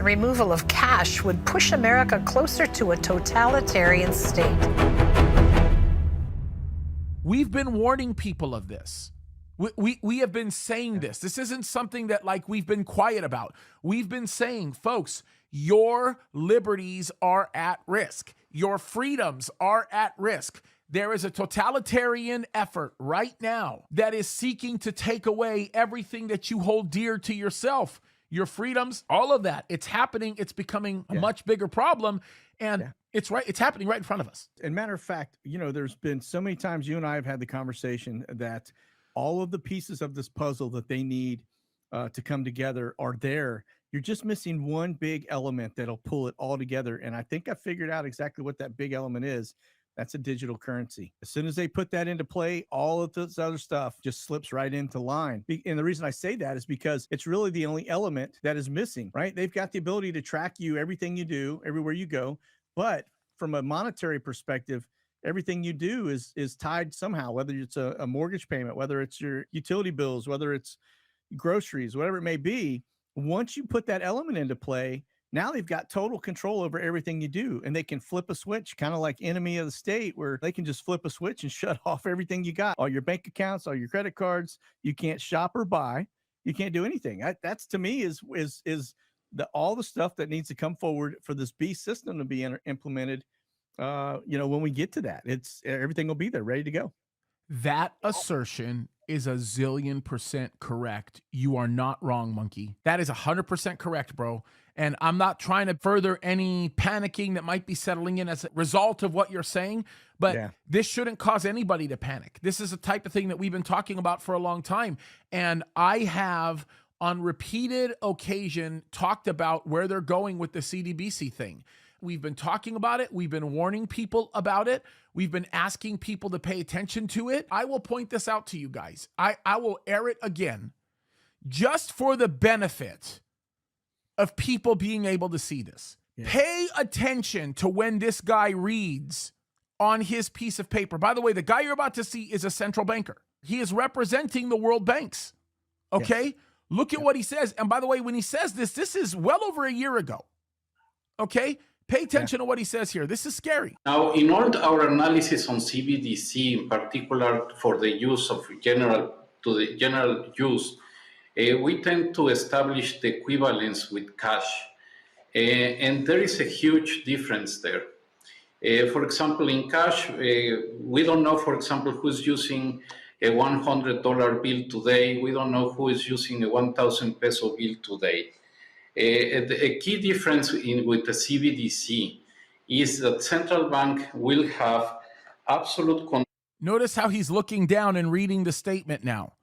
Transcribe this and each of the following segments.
removal of cash would push America closer to a totalitarian state. We've been warning people of this. We have been saying this. This isn't something that like we've been quiet about. We've been saying, folks, your liberties are at risk. Your freedoms are at risk. There is a totalitarian effort right now that is seeking to take away everything that you hold dear to yourself, your freedoms, all of that. It's happening. It's becoming a much bigger problem. And it's happening right in front of us. And matter of fact, there's been so many times you and I have had the conversation that all of the pieces of this puzzle that they need to come together are there. You're just missing one big element that'll pull it all together. And I think I figured out exactly what that big element is. That's a digital currency. As soon as they put that into play, all of this other stuff just slips right into line. And the reason I say that is because it's really the only element that is missing, right? They've got the ability to track you, everything you do, everywhere you go. But from a monetary perspective, everything you do is tied somehow, whether it's a mortgage payment, whether it's your utility bills, whether it's groceries, whatever it may be. Once you put that element into play, now they've got total control over everything you do, and they can flip a switch, kind of like enemy of the state, where they can just flip a switch and shut off everything you got, all your bank accounts, all your credit cards. You can't shop or buy. You can't do anything. That's to me is all the stuff that needs to come forward for this beast system to be implemented. When we get to that, everything will be there, ready to go. That assertion is 1,000,000% correct. You are not wrong, Monkey. That is 100% correct, bro. And I'm not trying to further any panicking that might be settling in as a result of what you're saying, but this shouldn't cause anybody to panic. This is a type of thing that we've been talking about for a long time. And I have on repeated occasion talked about where they're going with the CDBC thing. We've been talking about it. We've been warning people about it. We've been asking people to pay attention to it. I will point this out to you guys. I will air it again just for the benefit of people being able to see this. Yeah. Pay attention to when this guy reads on his piece of paper. By the way, the guy you're about to see is a central banker. He is representing the world banks. Okay? Yes. Look at what he says. And by the way, when he says this is well over a year ago. Okay? Pay attention to what he says here. This is scary. Now, in all our analysis on CBDC, in particular for the use of general use, we tend to establish the equivalence with cash. And there is a huge difference there. For example, in cash, we don't know, for example, who's using a $100 bill today. We don't know who is using a 1,000 peso bill today. A key difference with the CBDC is that central bank will have absolute control. Notice how he's looking down and reading the statement now.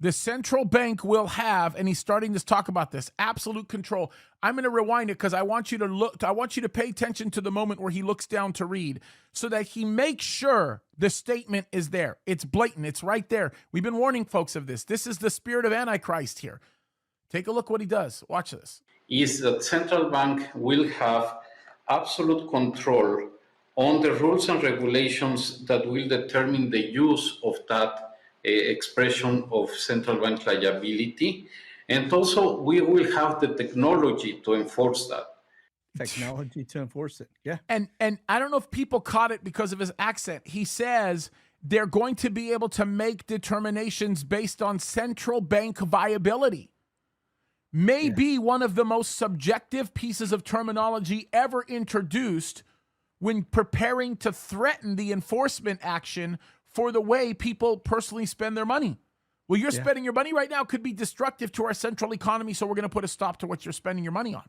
The central bank will have, and he's starting to talk about this, absolute control. I'm going to rewind it because I want you to pay attention to the moment where he looks down to read so that he makes sure the statement is there. It's blatant. It's right there. We've been warning folks of this. This is the spirit of Antichrist here. Take a look what he does. Watch this. Is that central bank will have absolute control on the rules and regulations that will determine the use of that expression of central bank liability. And also we will have the technology to enforce that. Technology to enforce it. Yeah. And I don't know if people caught it because of his accent. He says they're going to be able to make determinations based on central bank viability. May be one of the most subjective pieces of terminology ever introduced when preparing to threaten the enforcement action for the way people personally spend their money. Well, you're spending your money right now could be destructive to our central economy, so we're going to put a stop to what you're spending your money on.